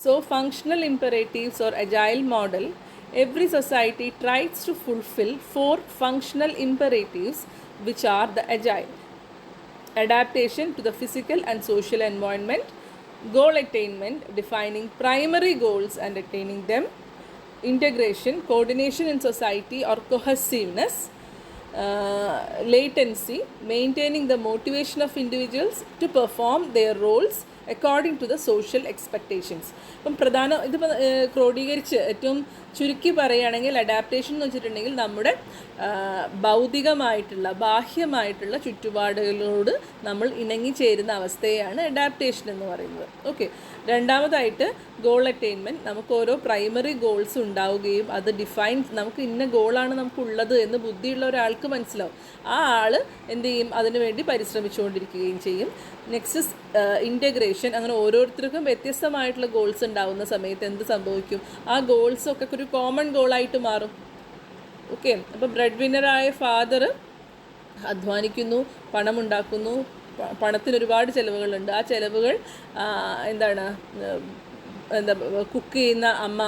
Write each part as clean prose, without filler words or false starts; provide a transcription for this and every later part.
So, functional imperatives or agile model, every society tries to fulfill 4 functional imperatives, which are the agile: adaptation to the physical and social environment, goal attainment, defining primary goals and attaining them, integration, coordination in society or cohesiveness, latency, maintaining the motivation of individuals to perform their roles according to the social expectations. ഇപ്പം ഇതിപ്പോൾ ക്രോഡീകരിച്ച് ഏറ്റവും ചുരുക്കി പറയുകയാണെങ്കിൽ adaptation എന്ന് വെച്ചിട്ടുണ്ടെങ്കിൽ നമ്മുടെ ഭൗതികമായിട്ടുള്ള ബാഹ്യമായിട്ടുള്ള ചുറ്റുപാടുകളോട് നമ്മൾ ഇണങ്ങിച്ചേരുന്ന അവസ്ഥയാണ് അഡാപ്റ്റേഷൻ എന്ന് പറയുന്നത്. ഓക്കെ. രണ്ടാമതായിട്ട് ഗോൾ അറ്റൈൻമെൻറ്റ്, നമുക്ക് ഓരോ പ്രൈമറി ഗോൾസ് ഉണ്ടാവുകയും അത് നമുക്ക് ഇന്ന ഗോളാണ് നമുക്കുള്ളത് എന്ന് ബുദ്ധിയുള്ള ഒരാൾക്ക് മനസ്സിലാവും. ആ ആൾ എന്ത് ചെയ്യും? അതിനുവേണ്ടി പരിശ്രമിച്ചുകൊണ്ടിരിക്കുകയും ചെയ്യും. Next integration. അങ്ങനെ ഓരോരുത്തർക്കും വ്യത്യസ്തമായിട്ടുള്ള ഗോൾസ് ഉണ്ടാകുന്ന സമയത്ത് എന്ത് സംഭവിക്കും? ആ ഗോൾസൊക്കെ ഒരു കോമൺ ഗോളായിട്ട് മാറും. ഓക്കെ. അപ്പോൾ ബ്രെഡ് വിന്നറായ ഫാദർ അധ്വാനിക്കുന്നു, പണമുണ്ടാക്കുന്നു, പണത്തിന് ഒരുപാട് ചിലവുകളുണ്ട്. ആ ചിലവുകൾ കുക്ക് ചെയ്യുന്ന അമ്മ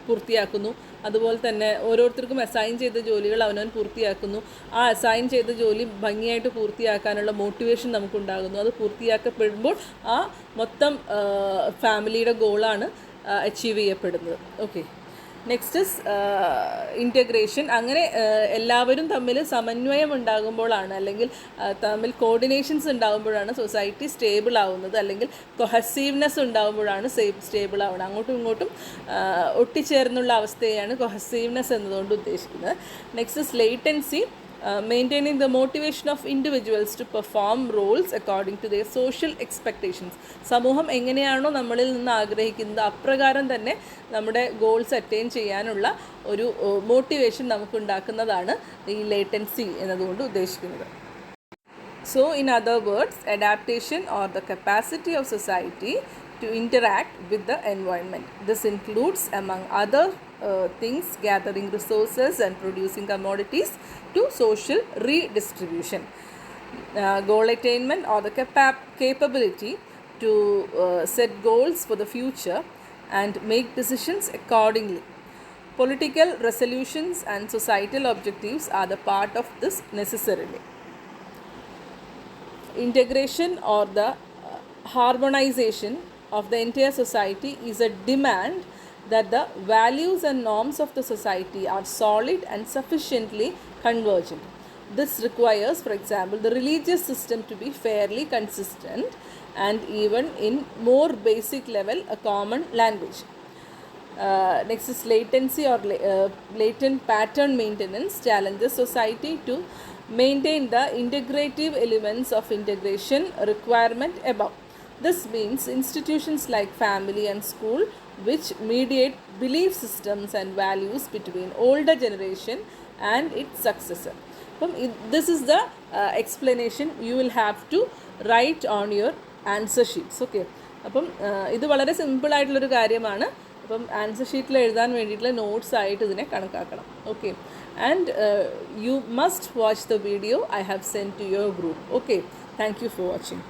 പൂർത്തിയാക്കുന്നു. അതുപോലെ തന്നെ ഓരോരുത്തർക്കും അസൈൻ ചെയ്ത ജോലികൾ അവനവൻ പൂർത്തിയാക്കുന്നു. ആ അസൈൻ ചെയ്ത ജോലി ഭംഗിയായിട്ട് പൂർത്തിയാക്കാനുള്ള മോട്ടിവേഷൻ നമുക്കുണ്ടാകുന്നു. അത് പൂർത്തിയാക്കപ്പെടുമ്പോൾ ആ മൊത്തം ഫാമിലിയുടെ ഗോളാണ് അച്ചീവ് ചെയ്യപ്പെടുന്നത്. ഓക്കെ. Next is integration. അങ്ങനെ എല്ലാവരും തമ്മിൽ സമന്വയം ഉണ്ടാകുമ്പോഴാണ്, അല്ലെങ്കിൽ തമ്മിൽ കോർഡിനേഷൻസ് ഉണ്ടാകുമ്പോഴാണ് സൊസൈറ്റി സ്റ്റേബിൾ ആവുന്നത്, അല്ലെങ്കിൽ കൊഹസീവ്നെസ് ഉണ്ടാകുമ്പോഴാണ് സ്റ്റേബിൾ ആവുന്നത്. അങ്ങോട്ടും ഇങ്ങോട്ടും ഒട്ടിച്ചേർന്നുള്ള അവസ്ഥയാണ് കൊഹസീവ്നെസ് എന്നതുകൊണ്ട് ഉദ്ദേശിക്കുന്നത്. Next is latency, maintaining the motivation of individuals to perform roles according to their social expectations. സമൂഹം എങ്ങനെയാണോ നമ്മളിൽ നിന്ന് ആഗ്രഹിക്കുന്നത് അപ്രകാരം തന്നെ നമ്മുടെ ഗോൾസ് അറ്റൈൻ ചെയ്യാനുള്ള ഒരു മോട്ടിവേഷൻ നമുക്കുണ്ടാക്കുന്നതാണ് ഈ ലേറ്റൻസി എന്നതുകൊണ്ട് ഉദ്ദേശിക്കുന്നത്. So, in other words, adaptation or the capacity of society to interact with the environment. This includes, among other things, gathering resources and producing commodities to social redistribution. Goal attainment or the capability to set goals for the future and make decisions accordingly. Political resolutions and societal objectives are the part of this necessarily. Integration or the harmonization of the entire society is a demand that the values and norms of the society are solid and sufficiently convergent. This requires, for example, the religious system to be fairly consistent and even in more basic level a common language. Next is latency or latent pattern maintenance challenges society to maintain the integrative elements of integration requirement above. This means institutions like family and school, which mediate belief systems and values between older generation and its successor. This is the explanation you will have to write on your answer sheets. Okay. അപ്പം ഇത് വളരെ സിമ്പിളായിട്ടുള്ളൊരു കാര്യമാണ്. അപ്പം answer ഷീറ്റിൽ എഴുതാൻ വേണ്ടിയിട്ടുള്ള notes ആയിട്ട് ഇതിനെ കണക്കാക്കണം. Okay. And you must watch the video I have send to your group. Okay. Thank you for watching.